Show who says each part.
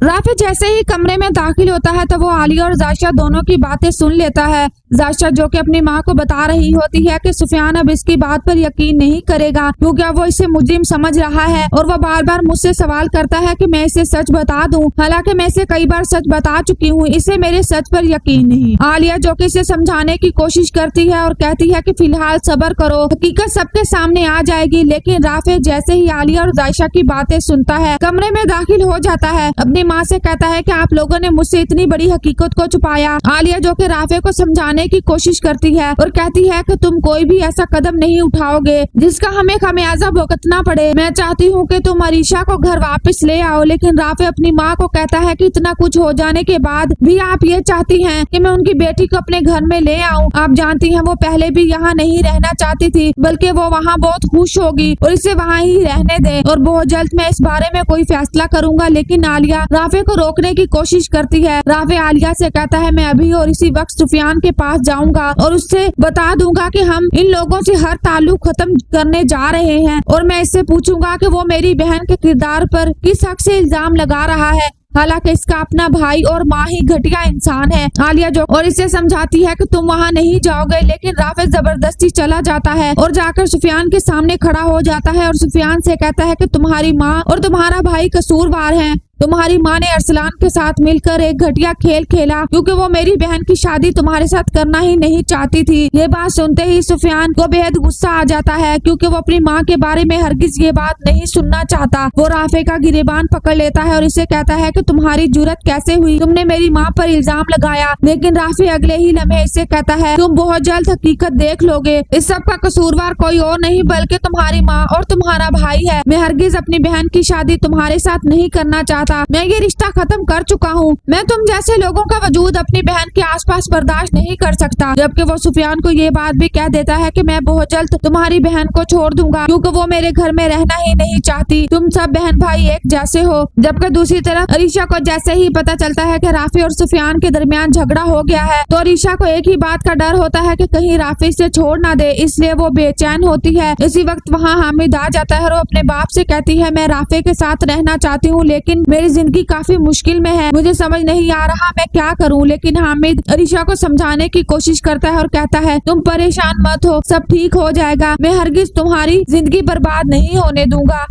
Speaker 1: राफी जैसे ही कमरे में दाखिल होता है तो वो आलिया और जायशा दोनों की बातें सुन लेता है। जायशा जो कि अपनी माँ को बता रही होती है कि सुफियान अब इसकी बात पर यकीन नहीं करेगा क्योंकि अब वो इसे मुजरिम समझ रहा है और वो बार बार मुझसे सवाल करता है कि मैं इसे सच बता दूं, हालांकि मैं इसे कई बार सच बता चुकी हूँ, इसे मेरे सच पर यकीन नहीं। आलिया जो कि इसे समझाने की कोशिश करती है और कहती है कि फिलहाल सब्र करो, हकीकत सबके सामने आ जाएगी। लेकिन राफी जैसे ही आलिया और जायशा की बातें सुनता है कमरे में दाखिल हो जाता है, अपनी माँ से कहता है कि आप लोगों ने मुझसे इतनी बड़ी हकीकत को छुपाया। आलिया जो कि राफी को समझाने की कोशिश करती है और कहती है कि तुम कोई भी ऐसा कदम नहीं उठाओगे जिसका हमें खमियाजा भुगतना पड़े। मैं चाहती हूँ कि तुम अरीशा को घर वापस ले आओ। लेकिन राफी अपनी माँ को कहता है कि इतना कुछ हो जाने के बाद भी आप ये चाहती हैं कि मैं उनकी बेटी को अपने घर में ले आऊँ। आप जानती हैं वो पहले भी यहाँ नहीं रहना चाहती थी, बल्कि वो वहाँ बहुत खुश होगी और इसे वहाँ ही रहने दे और बहुत जल्द मैं इस बारे में कोई फैसला करूंगा। लेकिन आलिया राफी को रोकने की कोशिश करती है। राफी आलिया से कहता है मैं अभी और इसी वक्त सुफियान के पास जाऊंगा और उससे बता दूंगा कि हम इन लोगों से हर ताल्लुक खत्म करने जा रहे हैं और मैं इससे पूछूंगा कि वो मेरी बहन के किरदार पर किस हक से इल्जाम लगा रहा है, हालांकि इसका अपना भाई और माँ ही घटिया इंसान है। आलिया जो और इसे समझाती है कि तुम वहाँ नहीं जाओगे, लेकिन राफी जबरदस्ती चला जाता है और जाकर सुफियान के सामने खड़ा हो जाता है और सुफियान से कहता है कि तुम्हारी माँ और तुम्हारा भाई कसूरवार हैं। तुम्हारी माँ ने अरसलान के साथ मिलकर एक घटिया खेल खेला क्योंकि वो मेरी बहन की शादी तुम्हारे साथ करना ही नहीं चाहती थी। ये बात सुनते ही सुफियान को बेहद गुस्सा आ जाता है क्योंकि वो अपनी माँ के बारे में हरगिज ये बात नहीं सुनना चाहता। वो राफी का गिरेबान पकड़ लेता है और इसे कहता है कि तुम्हारी जुर्रत कैसे हुई, तुमने मेरी माँ पर इल्जाम लगाया। लेकिन राफी अगले ही लम्हे इसे कहता है तुम बहुत जल्द हकीकत देख लोगे, इस सब का कसूरवार कोई और नहीं बल्कि तुम्हारी माँ और तुम्हारा भाई है। मैं हरगिज अपनी बहन की शादी तुम्हारे साथ नहीं करना चाहता, मैं ये रिश्ता खत्म कर चुका हूँ। मैं तुम जैसे लोगों का वजूद अपनी बहन के आसपास बर्दाश्त नहीं कर सकता। जबकि वो सुफियान को ये बात भी कह देता है कि मैं बहुत जल्द तुम्हारी बहन को छोड़ दूंगा क्योंकि वो मेरे घर में रहना ही नहीं चाहती, तुम सब बहन भाई एक जैसे हो। जबकि दूसरी तरफ अरीशा को जैसे ही पता चलता है कि राफी और सुफियान के दरमियान झगड़ा हो गया है तो अरीशा को एक ही बात का डर होता है कि कहीं राफी से छोड़ ना दे, इसलिए वो बेचैन होती है। इसी वक्त वहाँ हामिद आ जाता है और अपने बाप से कहती है मैं राफी के साथ रहना चाहती हूँ लेकिन मेरी जिंदगी काफी मुश्किल में है, मुझे समझ नहीं आ रहा मैं क्या करूं। लेकिन हामिद अरीशा को समझाने की कोशिश करता है और कहता है तुम परेशान मत हो, सब ठीक हो जाएगा, मैं हरगिज तुम्हारी जिंदगी बर्बाद नहीं होने दूंगा।